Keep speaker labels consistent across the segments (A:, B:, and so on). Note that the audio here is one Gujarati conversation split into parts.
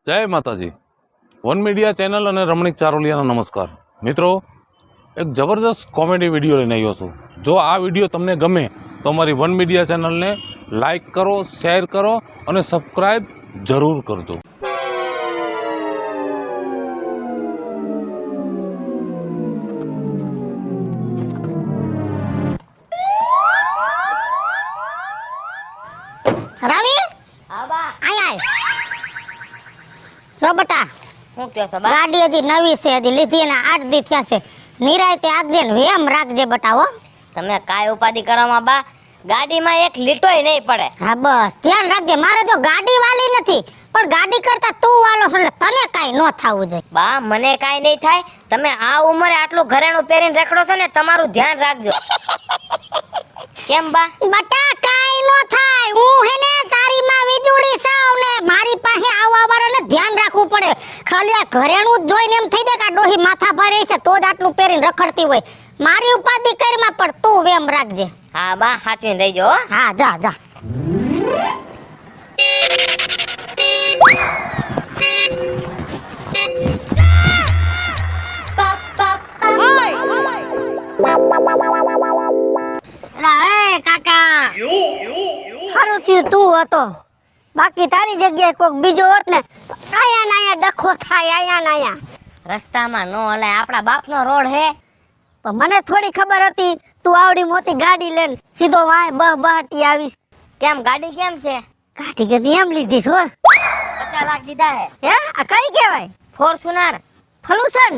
A: જય માતાજી. વન મીડિયા ચેનલ અને રમણીક ચારોલિયાનો નમસ્કાર. મિત્રો, એક જબરજસ્ત કોમેડી વિડીયો લઈને આવ્યો છું. જો આ વિડીયો તમને ગમે તો અમારી વન મીડિયા ચેનલને લાઈક કરો, શેર કરો અને સબસ્ક્રાઈબ જરૂર કરજો.
B: રવિ
C: હા બા
B: આય જો બટા
C: હું કહો છો બા?
B: ગાડી હજી નવી છે, હજી લીધી અને 8 દી થયા છે. નિરાયતે આગજે ને વેમ રાખજે બટા હો.
C: તમે કાય ઉપાધિ કરવામાં બા, ગાડીમાં એક લીટોય નહીં પડે.
B: હા બસ ધ્યાન રાખજે. મારે જો ગાડી વાલી નથી પણ ગાડી કરતા તું વાલો છો એટલે તને કાઈ ન થાવું જોઈએ.
C: બા મને કાઈ નહીં થાય. તમે આ ઉંમરે આટલું ઘરેણું પહેરીને રખડો છો ને, તમારું ધ્યાન રાખજો. કેમ બા?
B: બટા કાઈ ન થાય. હું હે ને તારી માં વીજળી સાવ ને મારી પાસે આવવા વાળાને ધ્યાન રાખવું પડે. ખાલી આ ઘરેણું જ જોઈને એમ થઈ જાય કે આ ડોહી માથા ભારે છે તો જ આટલું પહેરીને રખડતી હોય. મારી ઉપાધિ કરમાં પણ તું વેમ રાખજે.
C: હા બા સાચવીને રહેજો હો.
B: હા જા જા.
C: એ કાકા,
B: સારું થયું તું હતો, બાકી તારી જગ્યાએ કોક બીજો હોત ને આયા ના આયા ડખો થાય. આયા ના આયા
C: રસ્તામાં નો હલાય, આપણા બાપનો રોડ હે.
B: પણ મને થોડી ખબર હતી તું આવડી મોટી ગાડી લઈને સીધો વાય બહાટી આવીશ.
C: કેમ ગાડી કેમ છે?
B: ગાડી કદી એમ લીધી છો?
C: 50 લાખ દીધા હે.
B: હે આ કઈ કહેવાય?
C: ફોર્ચ્યુનર.
B: ફલુસન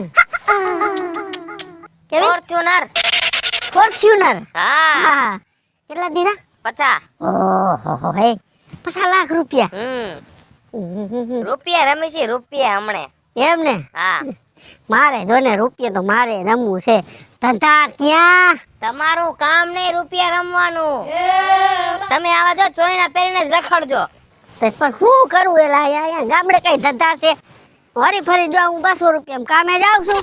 B: કેવી?
C: ફોર્ચ્યુનર.
B: ફોર્ચ્યુનર.
C: હા
B: હા કેટલા દીધા?
C: 50.
B: ઓહો હે 50 લાખ રૂપિયા.
C: રૂપિયા રમી છે, રૂપિયા હમણે.
B: એમ ને?
C: હા
B: મારે જો ને રૂપિયા તો મારે રમવું છે. ધંધા ક્યાં?
C: તમારું કામ નહીં રૂપિયા રમવાનું. તમે આવા જો ચોઈના પહેરીને જ રખડજો.
B: પણ શું કરું એલા? અહીંયા ગામડે કઈ ધંધા છે? ફરી ફરી જો હું 200 રૂપિયા કામે જાઉં છું.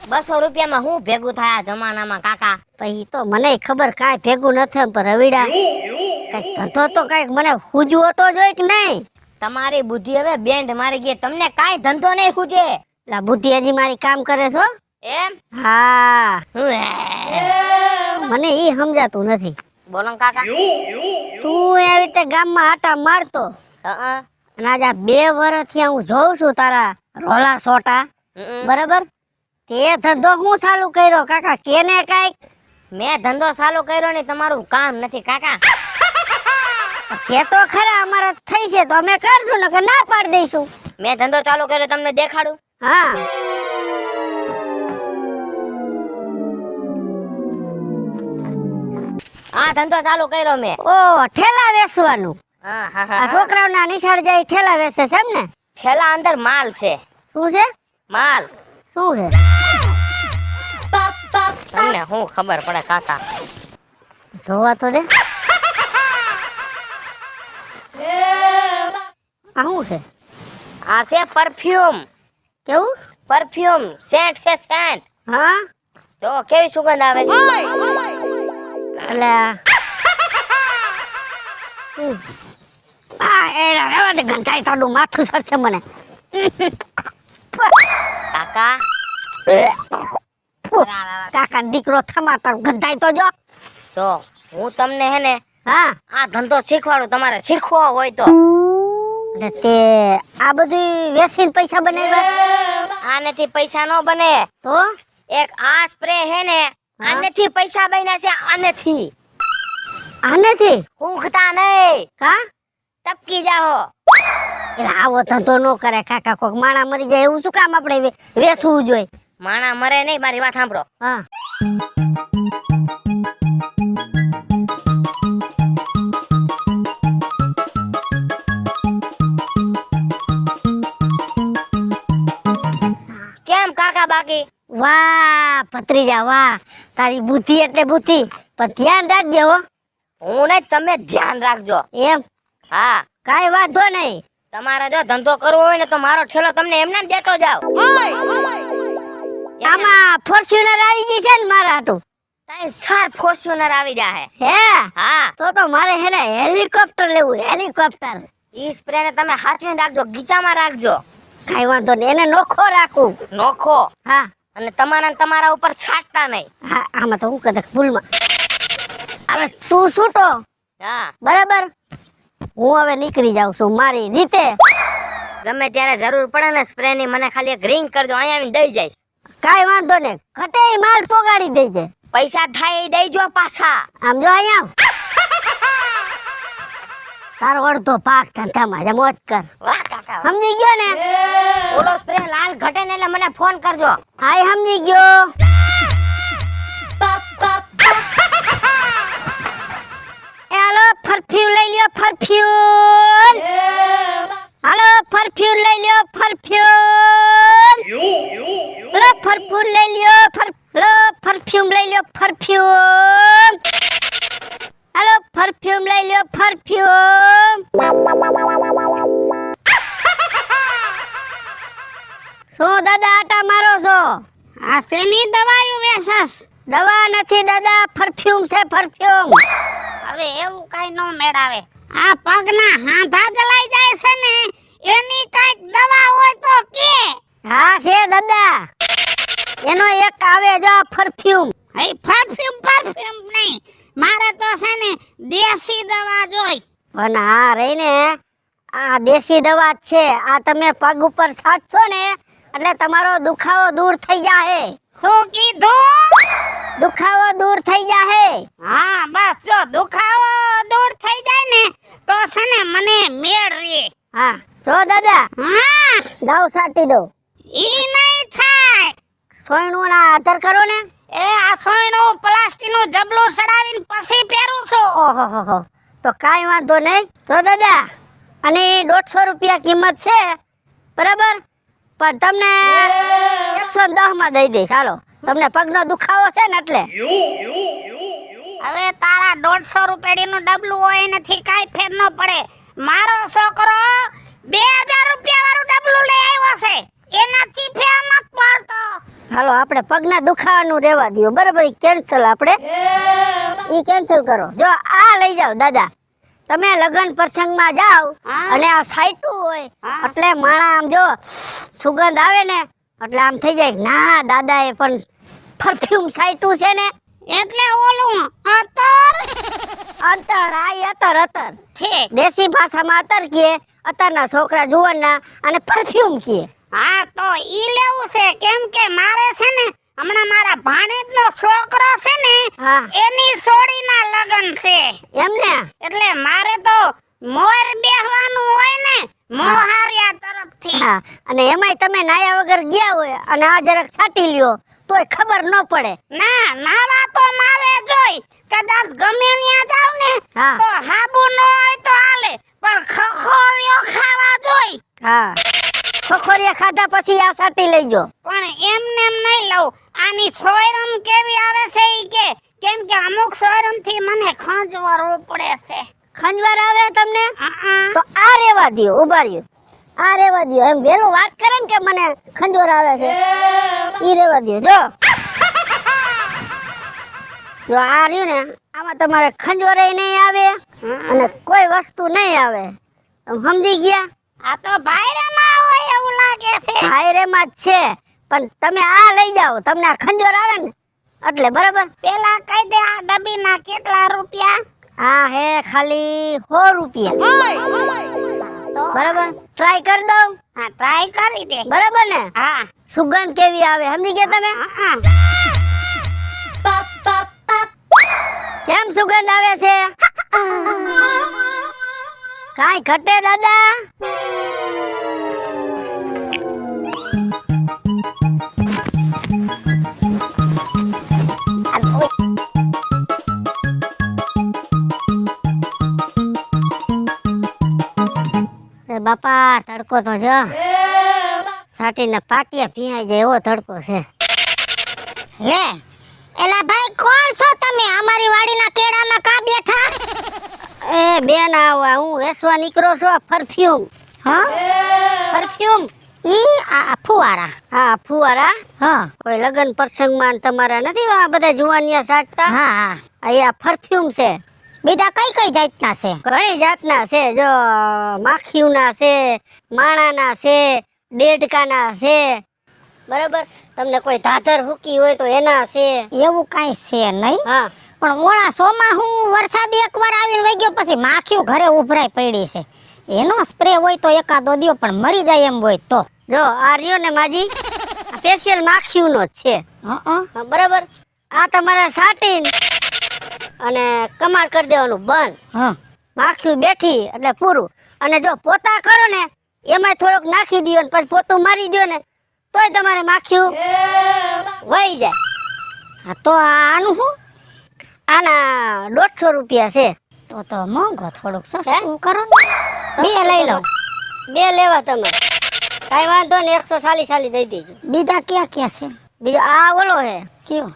C: 200 રૂપિયામાં હું ભેગું થાય આ જમાનામાં કાકા?
B: પછી તો મને ખબર કાંઈ ભેગું નથી. પણ રવિડા કઈક ધંધો તો કઈક મને ખૂજવો તો જોઈ કે નહીં?
C: તમારી બુદ્ધિ હવે બેન્ડ મારી ગઈ. તમને કાઈ ધંધો નહીં ખૂજે.
B: લા બુદ્ધિ હજી મારી કામ કરે છો?
C: એમ?
B: હા મને ઈ સમજાતું નથી.
C: બોલો ને કાકા.
B: તું એવી રીતે ગામમાં આટા મારતો
C: હં.
B: અને આજે 2 વર્ષથી હું જોઉં છું તારા રોલા સોટા, બરાબર? તે ધંધો હું ચાલુ કર્યો કાકા? કેને કાંઈક
C: મેં ધંધો ચાલુ કર્યો ને તમારું કામ નથી કાકા.
B: કે તો ખરા અમારા થઈ છે તો અમે કરશું ને કે ના પાડી દઈશું.
C: મેં ધંધો ચાલુ કર્યો તમને દેખાડું.
B: હા
C: આ ધંધો ચાલુ કર્યો મેં.
B: ઓ ઠેલા વેચવાનું.
C: હા હા
B: આ
C: હા.
B: છોકરાઓના નિશાળ જાય ઠેલા વેચે છે એમ ને?
C: થેલા અંદર માલ છે.
B: શું છે?
C: માલ.
B: શું છે?
C: તમને શું ખબર પડે કાકા?
B: જોવા તો દે. આ શું છે?
C: આ છે પરફ્યુમ.
B: કેવું?
C: પરફ્યુમ સેન્ટ છે, સેન્ટ.
B: હા
C: તો કેવી સુગંધ આવે છે.
B: એટલે આ એ રેવા દે ઘંટાઈ તાડું માથું સરસે મને.
C: કાકા
B: કાકા દીકરો થમા તાર ઘંટાઈ તો જો.
C: તો હું તમને હે ને
B: હા
C: આ ધંધો શીખવાડું. તમારે શીખવો હોય તો.
B: એટલે તે આ બધી વેચીને પૈસા બનાવ્યા?
C: આનેથી પૈસા નો બને.
B: તો
C: એક આ સ્પ્રે હે ને, આનેથી પૈસા બન્યા છે. આનેથી
B: આનેથી
C: ઊંઘતા નહીં,
B: કા
C: ટપકી જાઓ.
B: એટલે આવો ધંધો નો કરે કાકા. કોક માણા મરી જાય એવું શું કામ આપણે વેચવું જોઈએ?
C: માણા મરે નહીં, મારી વાત સાંભળો.
B: હા
C: કેમ કાકા બાકી?
B: વાહ ભત્રીજા વાહ, તારી બુદ્ધિ એટલે બુદ્ધિ. પણ ધ્યાન રાખજે હો.
C: હું નહીં, તમે ધ્યાન રાખજો.
B: એમ?
C: હા
B: કાઈ વાંધો નહીં.
C: તમારે જો ધંધો કરવો હોય ને તો મારો ઠેલો તમને એમને જ દેતો જાવ.
B: આમાં ફોર્ચ્યુનર આવી ગઈ છે ને મારા હાટુ?
C: 4 ફોર્ચ્યુનર આવી જાહે.
B: હે
C: હા
B: તો મારે હે ને હેલિકોપ્ટર લેવું. હેલિકોપ્ટર
C: ઈ સ્પ્રે ને તમે હાચવીને રાખજો, ગીચામાં રાખજો.
B: કાઈ વાંધો નહીં, એને નોખો રાખું.
C: નોખો
B: હા
C: અને તમારા ઉપર છાંટતા નહીં.
B: હા, આમાં તો હું કદાચ ભૂલમાં. હવે તું છૂટો,
C: હા,
B: બરાબર? હું હવે નીકળી જાઉં છું મારી રીતે.
C: ગમે ત્યારે જરૂર પડે ને સ્પ્રે ની મને ખાલી એક રિંગ કરજો, અહીંયા આવીને દઈ જઈશ.
B: કાઈ વાંધો નહીં, ઘટે ઈ માલ પોગાડી દેજે.
C: પૈસા થાય એ દઈજો પાછા.
B: આમ જો અહીંયા તારો અડધો ભાગ ધંધામાં છે, મોજ કર.
C: વાહ કાકા,
B: સમજી ગયો ને?
C: ઓલો સ્પ્રે લાલ ઘટે ને એટલે મને ફોન કરજો.
B: હાય, સમજી ગયો. એ હાલો પરફ્યુમ લઈ લ્યો, પરફ્યુમ. હાલો પરફ્યુમ લઈ લ્યો, પરફ્યુમ. લો પરફ્યુમ લઈ લ્યો, લો પરફ્યુમ લઈ લ્યો, પરફ્યુમ. હાલો પરફ્યુમ લઈ લ્યો, પરફ્યુમ. શું દાદા આટા મારો છો? આ શેની દવાયું વેસસ? દવા નથી દાદા, પરફ્યુમ છે, પરફ્યુમ.
C: હવે એવું કઈ નો મેળાવે.
B: આ પગના હાંધા જલાઈ જાય છે ને, એની કઈક દવા હોય તો કે. હા છે દાદા, એનો એક આવે જો પરફ્યુમ. હે પરફ્યુમ, પરફ્યુમ નહીં, મારે તો છે ને દેશી દવા જોઈ. પણ આ રહીને આ દેશી દવા જ છે. આ તમે પગ ઉપર છાંટશો ને એટલે તમારો દુખાવો દૂર થઈ જાહે. શું કીધું? દુખાવો દૂર થઈ જાહે. હા બસ, જો દુખાવો દૂર થઈ જાય ને તો છે ને મને મેળ રે. હા જો દાદા, હા દાવ સાટી દો. ઈ નહીં થાય. સોયણું ના આધાર કરો ને. એ આ સોયણું પ્લાસ્ટિક નું જબલું સડાવીને પછી પહેરું છું. ઓહો, તો કાઈ વાંધો નહીં. જો દાદા, અને 150 રૂપિયા કિંમત છે, બરાબર? પણ તમને 110 માં દઈ દઈશ. હાલો, તમને પગનો દુખાવો છે ને એટલે. હવે તારા 150 રૂપિયાનું ડબલું હોય એનાથી કાઈ ફેર ન પડે. મારો છોકરો 2000 રૂપિયા વાળું ડબલું લઈ આવ્યો છે, એનાથી ફેર ન પડતો. હાલો આપણે પગના દુખાવાનું રહેવા દયો, બરાબર? ઈ કેન્સલ, આપણે ઈ કેન્સલ કરો. જો આ લઈ જાઓ દાદા, તમે લગન પ્રસંગમાં જાવ અને આ સાઈટું હોય એટલે માણા આમ જો સુગંધ આવે ને એટલે આમ થઈ જાય, ના દાદા એ પણ પરફ્યુમ સાઈટું છે ને, એટલે ઓલું અત્તર અત્તર છે. દેશી ભાષામાં અત્તર કહે, અત્તરના છોકરા જુવાનના, અને પરફ્યુમ કહે. હા તો ઈ લેવું છે, કેમ કે મારે છે ને હમણાં મારા ભાણેજનો છોકરો છે ને એની સોડીના લગન છે એમને, એટલે મારે તો મોર બેહવાનું હોય ને મોહારિયા તરફથી. હા, અને એમાંય તમે નાયા વગર ગયા હોય અને આ જરાક છાટી લ્યો તોય ખબર ન પડે. ના, નાવા તો મારે જોઈ. કદાચ ગમે ત્યાં જાવ ને તો હાબુ ન હોય તો હાલે, પણ ખખોરિયો ખાવા જોઈ. હા, ખખોરિયા ખાધા પછી આ છાટી લઈજો. પણ એમને એમ નહીં લઉં. આની સોયરમ કેવી આવે છે ઈ કે, કેમ કે અમુક સોયરમ થી મને ખંજવારવું પડે છે. ખંજવાર આવે તમને? તો આ રેવા દ્યો, ઉભા રહ્યો, આ રેવા દ્યો. એમ વેલું વાત કરે ને કે મને ખંજવાર આવે છે, ઈ રેવા દ્યો. જો આ રહ્યું ને, આમાં તમારે ખંજવારે નહીં આવે અને કોઈ વસ્તુ નહીં આવે. સમજી ગયા? આ તો ભાઈરેમાં હોય એવું લાગે છે. ભાઈરેમાં જ છે, પણ તમે આ લઈ જાઓ, તમને આ ખંજવાર આવે ને એટલે, બરાબર? પેલા કહી દે આ ડબ્બીના કેટલા રૂપિયા? આ હે ખાલી 100 રૂપિયા. બરાબર? ટ્રાય કરી દઉં? હા, ટ્રાય કરી દે. બરાબર ને? હા. સુગંધ કેવી આવે સમજી ગયા તમે? કેમ સુગંધ આવે છે? કાઈ ઘટે દાદા? બાપા તડકો તો જો સાટીને પાટિયા પીવાઈ જાય એવો તડકો છે. લે એલા ભાઈ, કોણ છો તમે? અમારી વાડીના કેળામાં કા બેઠા? એ બેન, આવા હું વેસવા નીકળો છો. પરફ્યુમ. હા, પરફ્યુમ. ઈ આ ફુવારા. હા, ફુવારા. હા, કોઈ લગન પ્રસંગમાં તમારા નથી આ બધા જુવાનિયા સાટતા? હા, આ પરફ્યુમ છે. બીજા કઈ કઈ જાતના છે? ઘણી જાતના છે. જો માખીઓના છે, માણાના છે,
D: દેડકાના છે, બરાબર. તમને કોઈ ધાધર હુકી હોય તો એના છે.
B: એવું કાંઈ છે નહીં.
D: હા,
B: પણ ઓળા સોમાં હું વરસાદ એકવાર આવીને વહી ગયો પછી માખીઓ ઘરે ઉભરાઈ પડી છે. એનો સ્પ્રે હોય તો એકાદો દ્યો, પણ મરી જાય એમ હોય તો.
D: જો આ રહ્યો ને માજી, આ સ્પેશિયલ માખીઓનો જ છે.
B: હં
D: હા, બરાબર. આ તમારે સાટીને અને કમાડ કરી દેવાનું બંધ.
B: હં
D: માખી બેઠી એટલે પૂરું. અને જો પોતા કરો ને એમાં થોડોક નાખી દ્યો ને પછી પોતું મારી દ્યો ને તોય તમારે માખી વહી જાય.
B: હા તો આનું શું?
D: આના 150 રૂપિયા છે.
B: તો મોંઘો, થોડુંક સસ્તું કરો ને. બે લઈ લો.
D: 2 લેવા તમે, કાંઈ વાંધો ને 140 દઈ દેજો.
B: બીજા ક્યાં ક્યાં છે?
D: બીજો આ ઓલો હે,
B: કયો?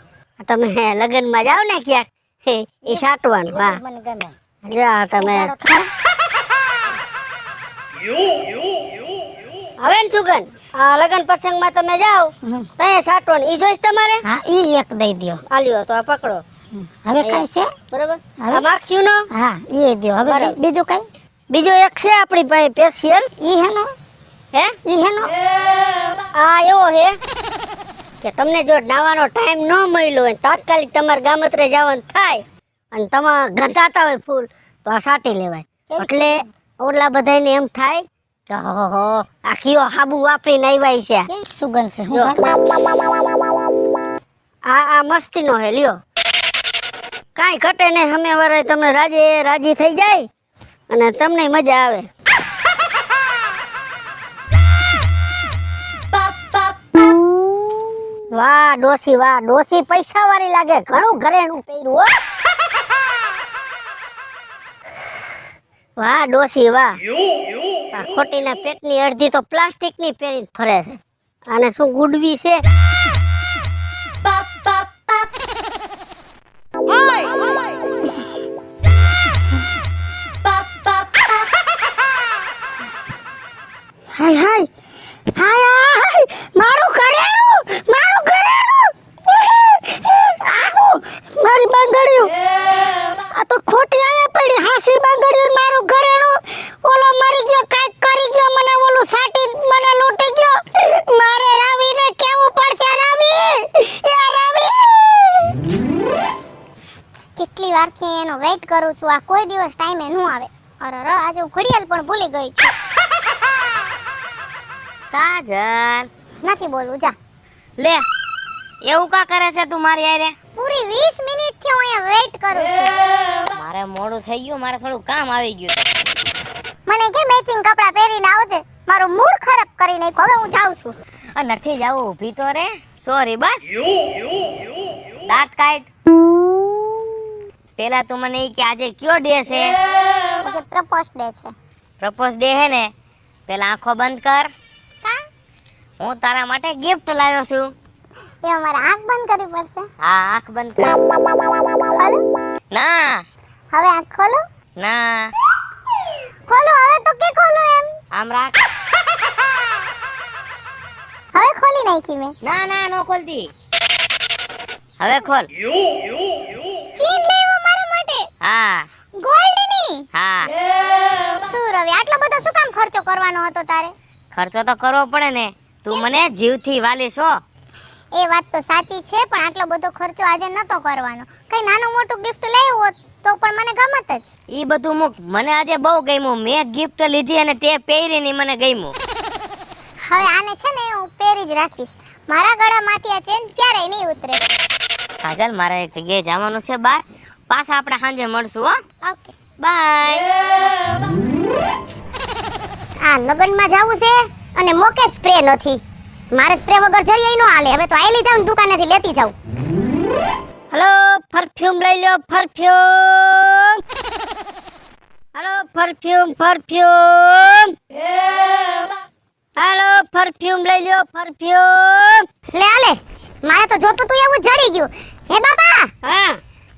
D: તમે લગ્નમાં જાવ ને ક્યાંક એ સાટવાનું. હા,
B: મને ગમે.
D: જા તમે હવે ને સુગન આ લગ્ન પ્રસંગમાં તમે જાઓ ત્યાં સાટવાનું ઈ જોઈશ તમારે.
B: હા, ઈ એક દઈ દ્યો.
D: આલ્યો તો આ પકડો.
B: હવે કઈ છે?
D: બરાબર.
B: હવે?
D: આ માખીનો
B: હા, ઈ દ્યો. હવે
D: બરાબર.
B: બીજું કઈ?
D: બીજો એક છે આપણી પાસે સ્પેશિયલ.
B: ઈ હેનો?
D: હે,
B: ઈ હેનો?
D: આ એવો હે કે તમને જો નાવાનો ટાઈમ ન મળ્યો હોય, તાત્કાલિક તમારે ગામત્રે જવાનું થાય અને તમારે ગંધાતા હોય ફૂલ, તો આ સાટી લેવાય. એટલે ઓલા બધાને એમ થાય કે ઓહો આખીઓ હાબુ વાપરીને આવ્યા છે.
B: સુગંધ છે. હું
D: જો.
B: કરું?
D: આ મસ્તીનો હે, લ્યો. કાંઈ ઘટે નહીં, અમે વરે તમને રાજી થઈ જાય અને તમને મજા આવે. વાહ ડોસી પૈસા વાળી લાગે. ઘણું ઘરેણું પહેર્યું હો. વાહ ડોસી વાહ. આ ખોટીના પેટની અડધી તો પ્લાસ્ટિકની પહેરીને ફરે છે. આને શું ગુડવી છે?
B: હાય હાય હાય હાય, મારું ઘરેણું, મારું ઘરેણું. આહુ, મારી બંગડીયું. આ તો ખોટી આયા પડી. હાસી બંગડીયું, મારું ઘરેણું. ઓલો મરી ગયો, કાંઈક કરી ગયો, મને ઓલું સાટી મને લૂંટી ગયો. મારે રવિને કેવું પડશે. રવિ, એ રવિ. કેટલી વારથી એનો વેઇટ કરું છું. આ કોઈ દિવસ ટાઈમે ન આવે. અરે આજે હું ઘડિયાળ પણ ભૂલી ગઈ છું.
C: કાજલ,
B: નથી બોલવું, જા.
C: લે એવું કા કરે છે તું મારી હારે?
B: પૂરી 20 મિનિટ થી હું અહીંયા વેઇટ કરું છું.
C: મારે મોડું થઈ ગયું, મારે થોડું કામ આવી ગયું છે.
B: મને કે મેચિંગ કપડાં પહેરીને આવજે. મારું મૂડ ખરાબ કરી નાખ્યો. હવે હું જાઉં છું.
C: નથી જાવું, ઊભી તો રે. સોરી, બસ દાંત કાઢ. પેલા તું મને ઈ કે આજે કયો ડે છે?
B: આજે પ્રપોઝ ડે છે.
C: પ્રપોઝ ડે હે ને, પેલા આંખો બંધ કર.
B: કા?
C: હું તારા માટે ગિફ્ટ લાવ્યો છું.
B: એ મારે આંખ બંધ કરવી પડશે.
C: હા, આંખ બંધ કર.
B: ખોલો.
C: ના
B: હવે આંખ ખોલો.
C: ના,
B: ખોલો હવે તો કે ખોલો એમ.
C: આમ રાખ.
B: હવે ખોલી નાખી મેં.
C: ના ના, નો ખોલતી. હવે ખોલ.
B: ચીન લેવો મારા માટે.
C: હા
B: ગોલ્ડ ની.
C: હા,
B: શું રવિ, આટલો બધો શું કામ ખર્ચો કરવાનો હતો તારે?
C: ખર્ચો તો કરવો પડે ને. તું મને જીવથી વાલી છો.
B: એ વાત તો સાચી છે, પણ આટલો બધો ખર્ચો આજે નતો કરવાનો. કઈ નાનું મોટું ગિફ્ટ લઈ હોત તો પણ મને ગમત જ.
C: ઈ બધું મૂક, મને આજે બહુ ગમ્યું. મેં ગિફ્ટ લીધી અને તે પહેરીને મને ગમ્યું.
B: હવે આને છે ને હું પહેરી જ રાખીશ. મારા ગળામાંથી આ ચેન ક્યારેય નહીં ઉતરે.
C: કાજલ, મારે એક જગ્યાએ જવાનું છે બહાર. પાછા આપણે સાંજે મળશું હો.
B: Okay
C: bye.
B: આ લગનમાં જાવું છે અને મોકે સ્પ્રે નથી. મારે સ્પ્રે વગર જઈએ ન હાલે. હવે તો આઈલી જાઉં દુકાનેથી લેતી જાઉં.
D: હલો, પરફ્યુમ લઈ લો, perfume. Hello, perfume. Hello, perfume લઈ લો, પરફ્યુમ.
B: લે આલે, મારે તો જોતું તું એવું જડી ગયું. હે બાબા,
D: હા,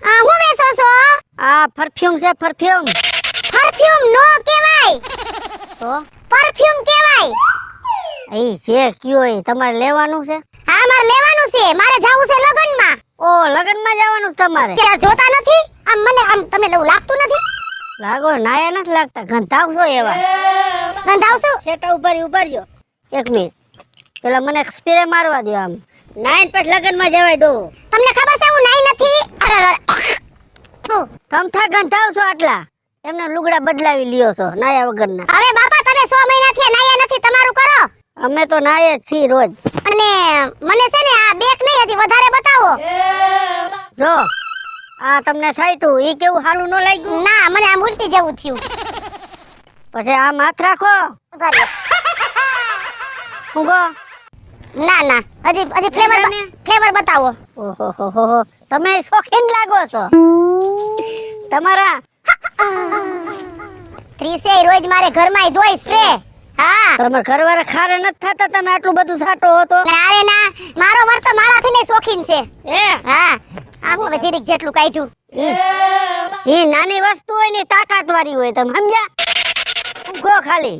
B: આ હું વેચો છો?
D: આ પરફ્યુમ છે, પરફ્યુમ.
B: પરફ્યુમ નો કહેવાય,
D: તો
B: પરફ્યુમ કહેવાય.
D: ઈ જે કયો એ તમારે લેવાનું છે?
B: હા, મારે લેવાનું છે. મારે જાવું છે લગનમાં.
D: ઓ, લગનમાં જવાનું છે તમારે?
B: કે જોતા નથી? આમ મને આમ તમને એવું લાગતું નથી?
D: લાગો નાયા નથી લાગતા, ગંધાવશો એવા.
B: ગંધાવશું?
D: સેટા ઉભા રહ્યો. એક મિનિટ પેલા મને સ્પ્રે મારવા દો આમ નાઈન પછી લગનમાં જવાય ડો
B: તમને ખબર છે હું નાઈ નથી અરે
D: તમથા ગંધાવ છો આટલા એમને લુગડા બદલાવી લ્યો છો નાયા વગરના
B: હવે બાપા તમે 6 મહિનાથી નાયા નથી તમારું કરો
D: અમે તો નાયે જ છીએ રોજ
B: અને મને છે ને આ બેક નહીં હતી વધારે બતાવો
D: જો આ તમને સાઈટું ઈ કેવું હારું ન લાગ્યું
B: ના મને આમ ઉલટી જેવું થયું
D: પછી આ માથ રાખો
B: ઉભા રહ્યો.
D: હું ગો
B: ના ના હજી ફ્લેવર બતાવો
D: ઓહો તમે શોખીન લાગો છો તમારા
B: ત્રીસે રોજ મારે ઘરમાં ધોઈ સ્પ્રે હા
D: તમે ઘરવાળા ખારે નથી થતા તમે આટલું બધું સાટો હતો
B: અરે ના મારો વર તો મારાથી ને શોખીન છે
D: એ
B: હા આ હું હવે જીરીક જેટલું કાઢ્યું
D: જે નાની વસ્તુ હોય ને તાકાત વાળી હોય તમે સમજ્યા ગો ખાલી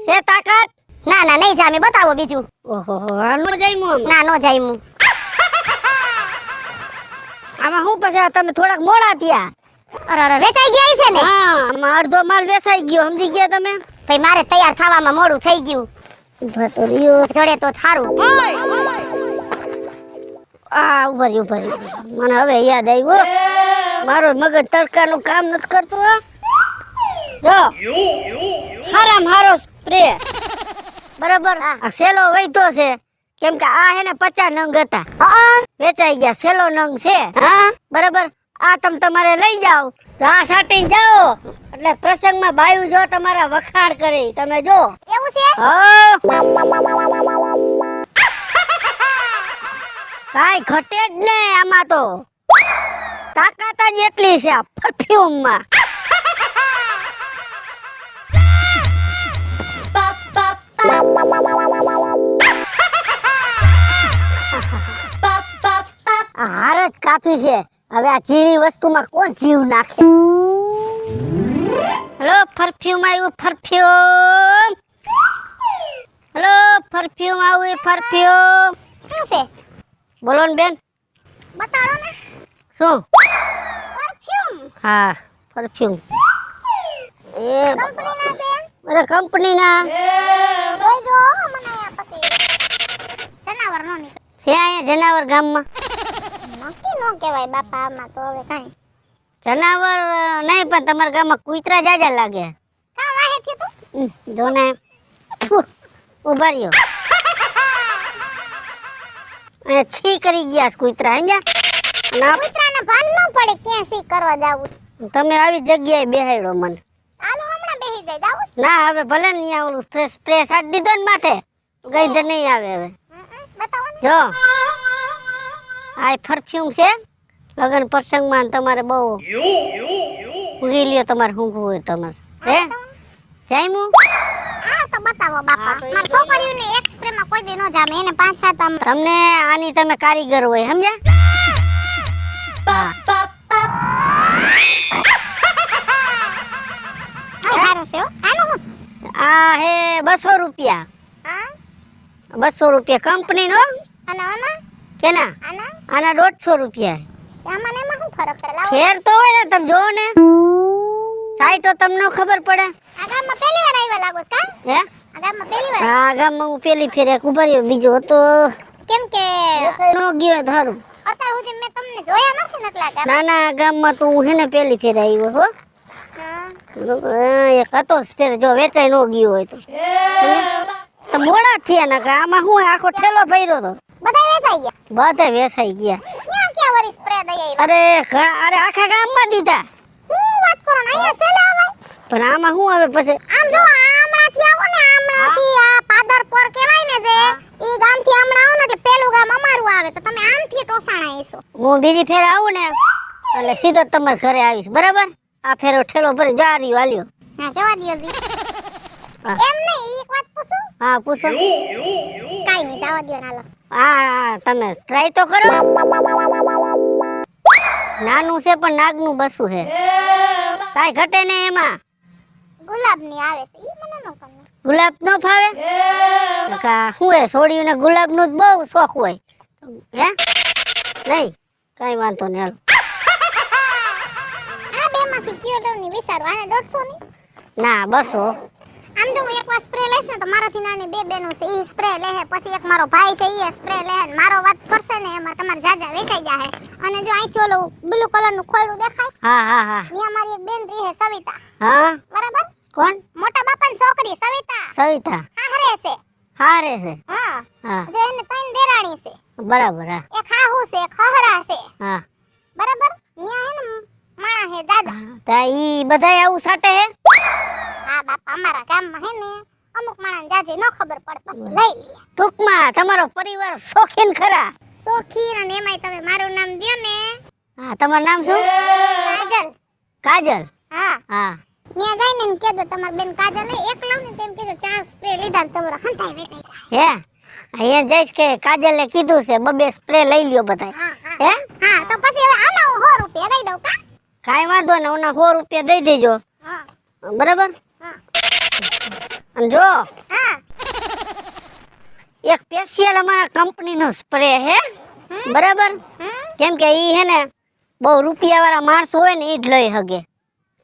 D: છે તાકાત
B: ના ના નહીં જામે બતાવો બીજું
D: ઓહો આનો જઈમું
B: ના નો જાયમું
D: આમાં હું પછી આ તમે થોડાક મોડા થયા
B: અરે વેચાઈ ગયા છે ને
D: હા આમાં અડધો માલ વેચાઈ ગયો સમજી ગયા તમે
B: ભાઈ મારે તૈયાર થવામાં મોડું થઈ ગયું
D: ઉભા તો રહ્યો
B: જડે તો થારું
D: આ ઉભા રહ્યો મને હવે યાદ આવ્યું મારો મગજ તડકાનું કામ નથી કરતું હો. જો હારામ હારો સ્પ્રે બરાબર આ સેલો વૈધો છે કેમ કે આ હે ને 50 નંગ હતા વેચાઈ ગયા સેલો નંગ છે બરાબર આ તમે તમારે લઈ જાઓ આ સાટીને જાઓ એટલે પ્રસંગમાં બાયું જો તમારા વખાણ કરે તમે જો
B: એવું છે
D: હા કાઈ ઘટે જ નહીં આમાં તો તાકાત જ એટલી છે આ પરફ્યુમમાં આ હાર જ કાફી છે હવે આ ચીની વસ્તુમાં કોણ જીવ નાખે હેલો પરફ્યુમ આવ્યું પરફ્યુમ હેલો પરફ્યુમ આવ્યું પરફ્યુમ
B: શું છે
D: બોલો ને બેન
B: બતાડો ને
D: શું
B: પરફ્યુમ
D: હા પરફ્યુમ એ
B: કંપનીના છે
D: અરે કંપનીના
B: જોઈ જો મને આ પછી જનાવર નો નીકળે
D: છે અહીંયા જનાવર ગામમાં
B: નક્કી નો કહેવાય બાપા આમાં તો હવે કાઈ
D: જનાવર નહીં પણ તમારા ગામમાં કૂતરા જાજા લાગે
B: કાં વાહે છે તું
D: જો ને ઉભા રહ્યો એ છી કરી ગયા છે કૂતરા સમજ્યા અને
B: કૂતરાને ભાન ન પડે ક્યાં સી કરવા જાવું
D: તમે આવી જગ્યાએ બેહાડ્યો મને
B: હાલો હમણાં બેહી જાય જાવું
D: ના હવે ભલે ને અહીંયા ઓલું સ્પ્રે સાટ દીધો ને માથે ગઈ જ નહીં આવે હવે
B: બતાવો ને
D: જો આ પરફ્યુમ છે લગન પ્રસંગમાં તમારે બહુ ઊંઘી લ્યો તમારે ઊંઘવું હોય તમારે હે જાયમું
B: આ તો બતાવો બાપા માર છોકરીઓને એક સ્પ્રે માં કોઈ દી ન જામે એને 5-7 આમ
D: તમને આની તમે કારીગર હોય સમજ્યા
B: હારો છે હો આનું શું
D: આ હે 200 રૂપિયા
B: હા
D: 200 રૂપિયા કંપની નો
B: અને આના
D: કેના
B: આના
D: આના 150 રૂપિયા
B: આમાં ને એમાં શું ફરક છે લાવો
D: ફેર તો હોય ને તમે જોવો ને સાઈટો તમને ખબર પડે
B: આ ગામમાં પહેલી વાર આવ્યા લાગો છો કા
D: હે
B: આ ગામમાં પહેલી વાર
D: આ ગામમાં હું પેલી ફેર એક ઉભા રહ્યો બીજો હતો
B: કેમ કે
D: નો ગયો ધારું
B: અત્યાર સુધી મેં તમને જોયા નથી ને એટલા ગામ
D: નાના ગામમાં તો હું હે ને પેલી ફેર આવ્યો હો એક હતો ફેર જો વેચાઈ નો ગયો હોય તો મોડા થયા ને આમાં હું આખો ઠેલો ભર્યો તો
B: બધા વેચાઈ ગયા
D: બધા વેચાઈ ગયા
B: ક્યાં ક્યાં વરી સ્પ્રે દઈ આવ્યા
D: અરે આખા ગામમાં દીધા
B: હું વાત કરો ને અહીંયા સેલા આવાય
D: પણ આમાં શું આવે પછી
B: આમ જો આમણાથી આવો ને આમણાથી આ પાદરપોર કહેવાય ને જે ઈ ગામથી આમણા આવો ને એટલે પેલું ગામ અમારું આવે તો તમે આમથી ટોસાણા આવીશો
D: હું બીજી ફેર આવું ને એટલે સીધો તમારા ઘરે આવીશ બરાબર આ ફેરો ઠેલો ભરી જા રહ્યો હાલ્યો
B: હા જવા દ્યો જી
D: હા.
B: એમ નહીં એક વાત પૂછું
D: હા પૂછો
B: કાઈ નહીં જવા દ્યો નાલો
D: હા તમે ટ્રાય તો કરો નાનું છે પણ નાગનું બસું છે કાઈ ઘટે નહીં એમાં
B: ગુલાબની આવે છે ઈ મને નો ગમે
D: ગુલાબ નો ફાવે કા શું હે છોડીઓને ગુલાબનું જ બહુ શોખ હોય હે નહીં કઈ વાંધો નહીં હાલો
B: આ બે માંથી કયો લઉં ની વિચારો આને 150 ની
D: ના બસો
B: આમ જો હું એકવાર સ્પ્રે લઈશ ને તો મારાથી નાની બે બેનો છે ઈ સ્પ્રે લેહે, પછી એક મારો ભાઈ છે ઈ સ્પ્રે લેહે, ને મારો વાત કરશે ને એમાં તમારે જાજા વેચાઈ જાહે. અને જો અહીંથી ઓલું બ્લુ કલરનું ખોયડું દેખાય,
D: હા હા હા
B: ત્યાં મારી એક બેન રહી હે સવિતા,
D: હા
B: બરાબર?
D: કોણ?
B: મોટા બાપાની છોકરી સવિતા.
D: સવિતા.
B: હારે છે.
D: હા રે છે.
B: હા.
D: હા
B: જો એને ત્રણ દેરાણી છે.
D: બરાબર. હા
B: એક હાહુ છે, એક હહરા છે.
D: હા
B: બરાબર? ન્યા હે ને માણા હે જાજા.
D: તા ઈ બધાય આવું સાટે હે?
B: હા બાપા, અમારા ગામમાં હે ને અમુક માણસ જાજી ન ખબર પડે પછી લઈ લે.
D: ટૂંકમાં તમારો પરિવાર શોખીન ખરા.
B: સોખી અને એમાંય તમે મારું નામ દ્યો ને,
D: હા તમારું નામ શું?
B: કાજલ.
D: કાજલ.
B: હા.
D: હા
B: ન્યા જઈને એમ કહેજો તમારી બેન કાજલ હે, એક લાવ ને તેમ કહેજો 4 સ્પ્રે લીધા ને તમારો હંતાઈ વેચાઈ જાય.
D: હે અહીંયા જઈશ કે કાજલે કીધું છે બબે સ્પ્રે લઈ લ્યો બધાય.
B: હા હા.
D: હે
B: હા તો પછી હવે આના હું 100 રૂપિયા દઈ દઉં કા?
D: કાંઈ વાંધો ને ઓના 100 રૂપિયા દઈ દેજો.
B: હા.
D: બરાબર.
B: હા.
D: અને જો
B: હા.
D: એક સ્પેશિયલ અમારા કંપનીનો સ્પ્રે હે, બરાબર? કેમ કે ઈ હે ને બહુ રૂપિયા વાળા માણસો હોય ને ઈ જ લઈ હગે.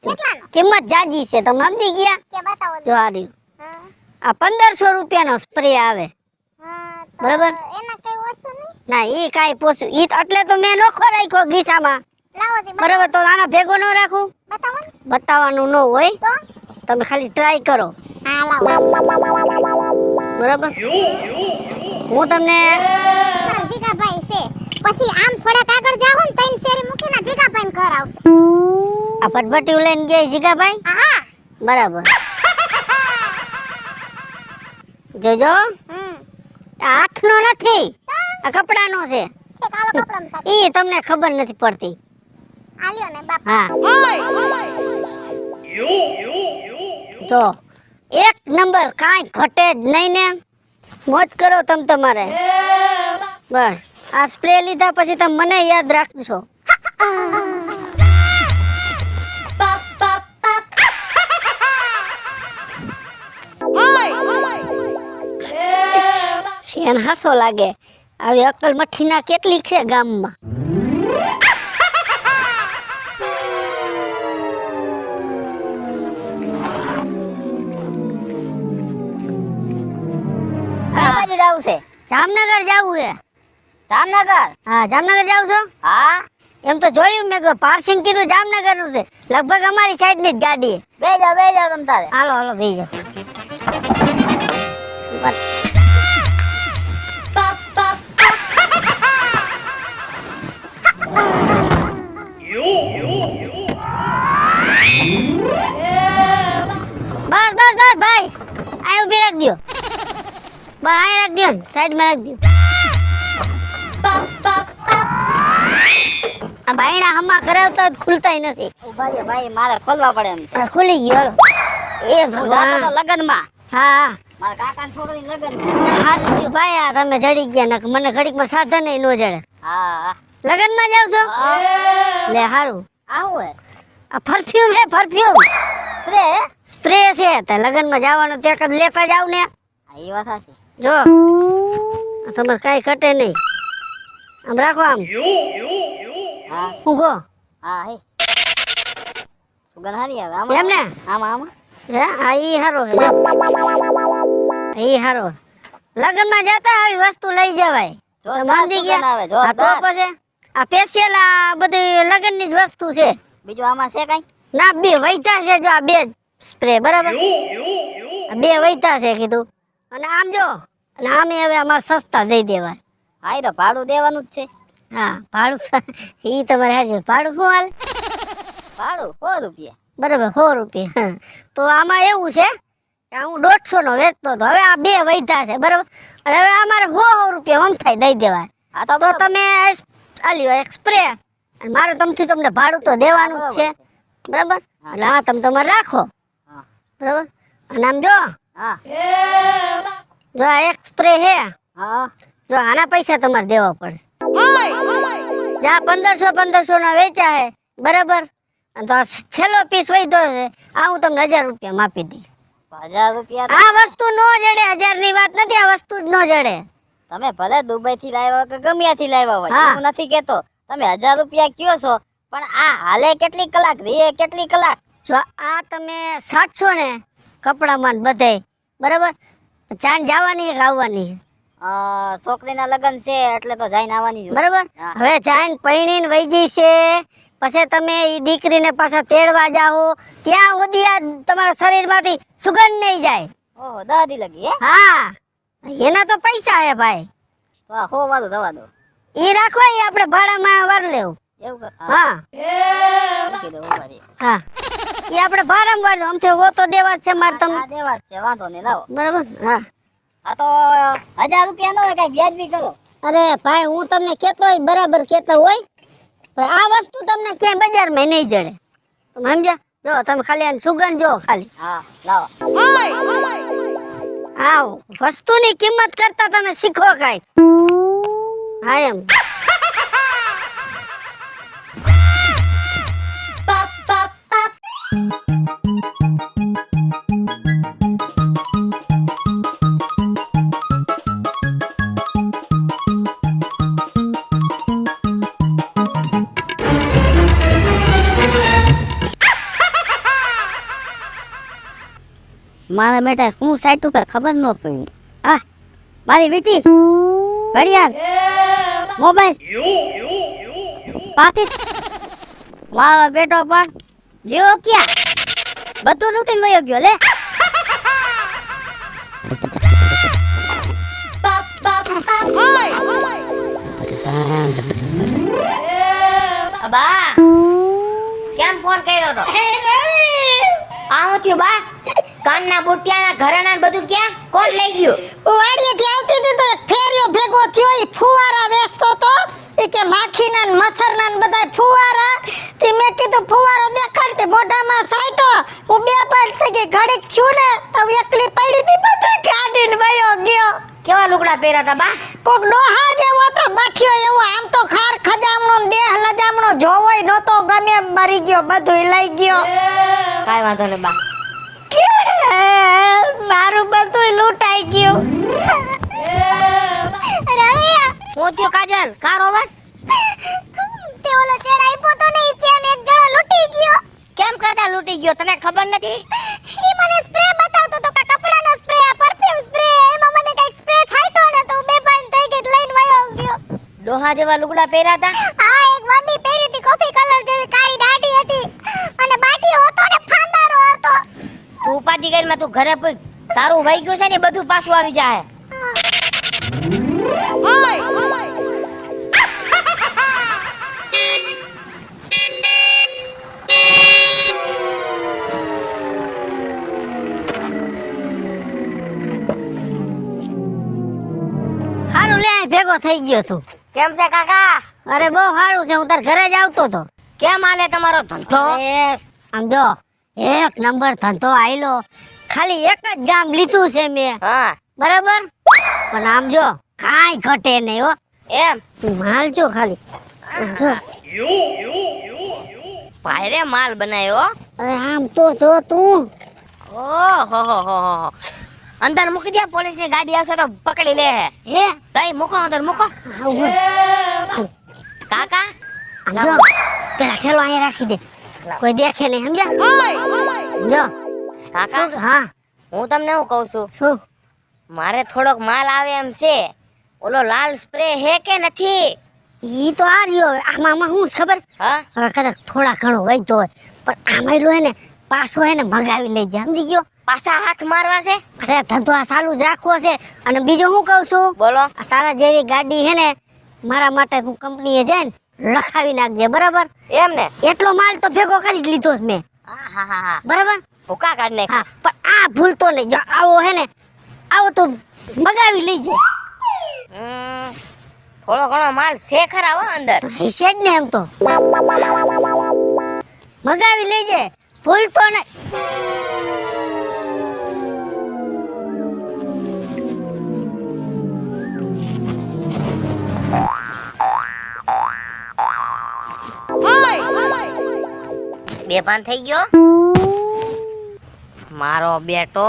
B: કેટલાનો?
D: કિંમત જાજી છે, તમે સમજી ગયા?
B: કે બતાવો.
D: જો આ રહ્યું.
B: હા.
D: આ 1500 રૂપિયાનો સ્પ્રે આવે.
B: હા. તો
D: બરાબર.
B: એના કઈ ઓછું નહીં?
D: ના ઈ કાંઈ પોસું ઈ એટલે તો મેં નોખો રાખ્યો ગીસામાં.
B: લાવો જી
D: બરાબર, તો આના ભેગો ન રાખું?
B: બતાવો ને.
D: બતાવવાનું ન હોય,
B: તો
D: તમે ખાલી ટ્રાય કરો.
B: હા લાવો.
D: બરાબર, હું તમને
B: મારા જીગાભાઈ છે. પછી આમ થોડાક આગળ જાઓ ને તૈન શેરી મૂકીને જીગાભાઈ ઘર આવશે.
D: આ ફટફટી લઈને ગયા જીગાભાઈ.
B: હા.
D: બરાબર, જોજો
B: હમ.
D: આ હાથનો નથી, આ કપડાનો છે.
B: છે કાલો કપડામાં સાથે.
D: ઈ તમને ખબર નથી પડતી.
B: આલ્યો ને બાપ.
D: હા જો એક નંબર, કાંઈ ઘટે જ નહીં ને. મોજ કરો તમે તમારે. બસ આ સ્પ્રે લીધા પછી તમે મને યાદ રાખજો. શેન હાસો લાગે. આવી અકલ મઠ્ઠીના કેટલી છે ગામમાં.
C: કઈ બાજુ જાવું છે?
D: જામનગર જાવું છે.
C: જામનગર?
D: હા જામનગર જાવ છો?
C: હા.
D: એમ તો જોયું મેં કે પાર્સિંગ કીધું જામનગર નું છે. લગભગ અમારી સાઈડ ની જ ગાડી છે.
C: બે જાવ તમ તારે.
D: હાલો હાલો થઈ જાવ. બસ બસ બસ ભાઈ, આ ઉભી રાખ દો. બસ આ રાખ દો, સાઈડ માં રાખ દો. આ બાયણા હમા કરાવતા જ ખુલતાય નથી.
C: ઉભા રહ્યો ભાઈ, મારે ખોલવા પડે એમ છે.
D: આ ખુલી ગયો. હાલો. એ ભગવાન.
C: લગનમાં
D: હા
C: મારા કાકાની છોકરીનું લગન છે.
D: હારું થયું ભાઈ, આ તમે જડી ગયા ને મને ઘડીકમાં સાધન ય ન જડે.
C: હા.
D: લગનમાં જાવ છો? લે હારું.
C: આવું હે
D: આ પરફ્યુમ હે, પરફ્યુમ
C: સ્પ્રે?
D: સ્પ્રે છે. તે લગનમાં જવાનું તે કદ લેતા જાવ ને.
C: હા એ વાત સાચી.
D: જો આ તમારે કાંઈ ઘટે નહીં. આમ રાખો આમ.
C: હા
D: હું ગો
C: હા હે સુગંધ હારી આવે આમાં.
D: એમ ને?
C: આમાં આમાં
D: હે આ ઈ હારો હે. ઈ હારો. લગનમાં જતા આવી વસ્તુ લઈ જવાય.
C: જોરદાર
D: સમજી
C: સુગંધ
D: ગયા?
C: આવે,
D: હા તો
C: જોરદાર.
D: પછી આ સ્પેશિયલ આ બધી લગનની જ વસ્તુ છે.
C: બીજું આમાં છે કઈ?
D: ના બે વૈતા છે, જો આ બે સ્પ્રે બરાબર. આ બે વૈતા છે કીધું. અને આમ જો, અને આમે હવે અમારે સસ્તા દઈ દેવાય.
C: હા એ તો ભાડું દેવાનું જ છે.
D: હા ભાડું ઈ તમારે હાજર. ભાડું શું હાલ?
C: ભાડું 100 રૂપિયા.
D: બરાબર 100 રૂપિયા. હા. તો આમાં એવું છે કે હું 150 નો વેચતો હતો, હવે આ બે વૈધા છે બરાબર. અને હવે અમારે 100 રૂપિયા આમ થાય દઈ દેવાય.
C: હા
D: તો
C: બરાબર.
D: તમે આલ્યો એક સ્પ્રે, અને મારે તમથી તમને ભાડું તો દેવાનું જ છે બરાબર. એટલે હા તમે તમારે રાખો
C: હા.
D: બરાબર. અને આમ જો,
C: હા
D: જો આ એક સ્પ્રે હે,
C: હા
D: જો આના પૈસા તમારે દેવા પડશે. જા 1500 ના વેચા હે બરાબર. અને તો આ છેલ્લો પીસ વૈધો છે, આ હું તમને 1000 રૂપિયા માપી દઈશ.
C: 1000 રૂપિયા તો
D: આ વસ્તુ નો જડે, 1000 ની વાત નથી, આ વસ્તુ જ નો જડે.
C: તમે ભલે દુબઈ થી લાવ્યા કે ગમે ત્યાંથી લાવ્યા હોય,
D: હા.
C: હું નથી કેતો. તમે 1000 રૂપિયા કયો છો, પણ આ હાલે કેટલી કલાક રે કેટલી કલાક?
D: જો આ તમે સાચશો ને કપડામાં ને બધે, બરાબર? ચાંદ જવાની કે આવવાની?
C: છોકરીના લગ્ન છે એટલે તો જઈને આવવાની જ હોય.
D: બરાબર.
C: હા.
D: હવે ચાંદ પૈણીને વહી જઈ છે, પછી તમે ઈ દીકરીને પાછા તેડવા જાઓ, ત્યાં સુધી આ તમારા શરીરમાંથી સુગંધ નહીં જાય.
C: ઓહો 10 દી લગી હે?
D: હા, એના તો પૈસા હે ભાઈ.
C: તો આ હો વાળું દવા દો.
D: ઈ રાખવા ઈ આપણે ભાડામાં વાર લેવું.
C: એવું કર.
D: હા
C: મૂકી દો ઉભા રહી.
D: હા, ઈ આપણે ભાડામાં વાર લેવું. આમથી હો તો દેવા જ છે મારે તમને,
C: આ દેવા જ છે, વાંધો નહીં, લાવો.
D: બરાબર? હા.
C: આ તો 1000 રૂપિયા નો હોય, કઈ વ્યાજ બી કરો.
D: અરે ભાઈ, હું તમને કહેતો હોય બરાબર કહેતો હોય, પણ આ વસ્તુ તમને ક્યાંય બજારમાં નહીં જડે. તમે સમજ્યા? જો તમે ખાલી આની સુગંધ જો ખાલી.
C: હા લાવો.
D: આ વસ્તુની કિંમત કરતા તમે શીખો કાંઈક. હા એમ.
C: મારા બેટા હું સાઈટ ઉપર ખબર ન પડી. આ મારી બેટી ઘડિયાળ, મોબાઈલ, પાકીટ, વાહ બેટો પણ ગયો ક્યાં? બધું લૂટીને વયો ગયો લે. બા કેમ ફોન કર્યો તો? આવું થયું બા? કાનના બુટિયાના ઘરેણા બધું ક્યાં? કોણ લઈ ગયું?
B: વાડીએથી આવતી હતી તો એક ફેરિયો ભેગો થયો, ઈ ફુવારા વેચતો તો. ઈ કે માખીના ને મચ્છરના ને બધાય ફુવારા. તે મેં કીધું ફુવારો દેખાડતી, મોઢામાં સાઈટો. હું બે પાડ થઈ ગઈ, ઘડીક થયું ને તો એકલી પડી હતી, બધું કાઢીને વયો ગયો.
C: કેવા લુગડા પહેર્યા હતા બા?
B: કોક ડોહા જેવો તો બાઠિયો એવો, આમ તો ખાર ખજામણો ને દેહ લજામણો જોવોય નતો ગમે એમ મરી ગયો, બધુંય લઈ ગયો.
C: કાઈ વાંધો નહીં બા.
B: મારું બધું લૂંટાઈ ગયું.
C: હું થયો કાજલ? કારો અવાજ?
D: તે ઓલો ચેન આપ્યો તો ને, ઈ ચેન એક જણો લૂટી ગયો.
C: કેમ કરતા લૂટી ગયો? તને ખબર નથી?
D: ઈ મને સ્પ્રે બતાવતો તો કે કપડાનો સ્પ્રે, પરફ્યુમ સ્પ્રે, એમાં મને કઈક સ્પ્રે છાંટ્યો ને તો બે પાન થઈ ગઈ, લઈને વયો ગયો.
C: ડોહા જેવા લુગડા પહેર્યા હતા?
D: આ એક વડી પહેરી હતી, કોફી કલર જેવી કાળી દાઢી હતી અને બાટીઓ હતો ને ફાંદારો હતો.
C: તું ઉપાધિ કરીને તું ઘરે પૂછ. તારું વહી ગયું છે ને એ બધું પાછું આવી જાય.
D: હારું લે, અહીં ભેગો થઈ ગયો તું.
C: કેમ છે કાકા?
D: અરે બહુ સારું છે, હું તાર ઘરે જ આવતો તો.
C: કેમ હાલે તમારો ધંધો?
D: આમ જો, એક નંબર ધંધો આયલો. ખાલી એક જ ગામ લીધું છે મેં,
C: હા
D: બરાબર? પણ આમ જો કાંઈ ઘટે નહીં હો.
C: એમ
D: તું માલ જો ખાલી. આમ જો,
C: ભાઈરે માલ બનાવ્યો.
D: અરે આમ તો જો તું.
C: ઓહો હો હો હો. અંદર મૂકી દે, પોલીસની ગાડી આવશે તો પકડી લે.
D: હે
C: તઈ મૂકો, અંદર મૂકો. કાકા
D: આમ જો, પેલા ઠેલો અહીંયા રાખી દે, કોઈ દેખે નહીં, સમજ્યા? જો
C: કાકા
D: હા,
C: હું તમને શું કહું છું,
D: શું?
C: મારે થોડોક માલ આવે એમ છે. ઓલો લાલ સ્પ્રે હે કે નથી?
D: ઈ તો આ રહ્યો. આમાં શું છે ખબર?
C: હા
D: હવે કદાચ થોડા ઘણો વધ્યો હોય, પણ આમાં હે ને પાછો હે ને મગાવી લઈ જાય, સમજી ગયો?
C: પાછા હાથ મારવા છે?
D: અરે ધંધો આ ચાલુ જ રાખવો છે. અને બીજું હું કહું છું,
C: બોલો.
D: આ તારા જેવી ગાડી હે ને મારા માટે તું કંપનીએ જઈને લખાવી નાખજે, બરાબર?
C: એમ ને?
D: એટલો માલ તો ભેગો કરી જ લીધો જ મેં,
C: હા હા હા હા.
D: બરાબર?
C: ભૂકા કાઢ નાખ.
D: હા, પણ આ ભૂલતો નહીં. જો આવો હે ને, આવો તો મગાવી લઈ જાય.
C: થોડો ઘણો માલ છે ખરા હો અંદર.
D: હશે જ ને, એમ તો મગાવી લઈ જાય, ભૂલતો નહીં.
C: બેભાન થઈ ગયો મારો બેટો.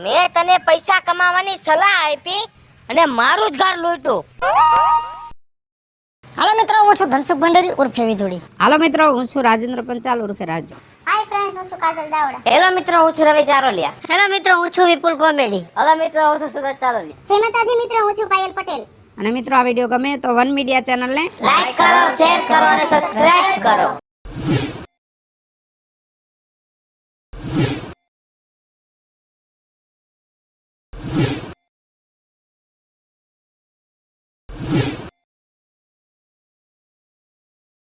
C: મેં તને પૈસા કમાવાની સલાહ આપી અને મારું જ ઘર લૂંટ્યું.
B: હાલો મિત્રો, હું છું છું ધનસુખ ભંડારી ઉર્ફે વિજોડી.
E: હાલો મિત્રો, હું છું રાજેન્દ્ર પંચાલ ઉર્ફે રાજુ.
B: હાય ફ્રેન્ડ્સ, હું છું કાજલ દાવડા.
C: હેલો મિત્રો, હું છું રવિ ચારોલિયા.
D: હેલો મિત્રો, હું છું વિપુલ કોમેડી.
C: હેલો મિત્રો, હું છું સુરત ચારોલિયા.
B: જય માતાજી મિત્રો, હું છું પાયલ પટેલ.
E: અને મિત્રો, આ વિડીયો ગમે તો વન મીડિયા ચેનલને
C: લાઈક કરો, શેર કરો અને સબસ્ક્રાઇબ કરો.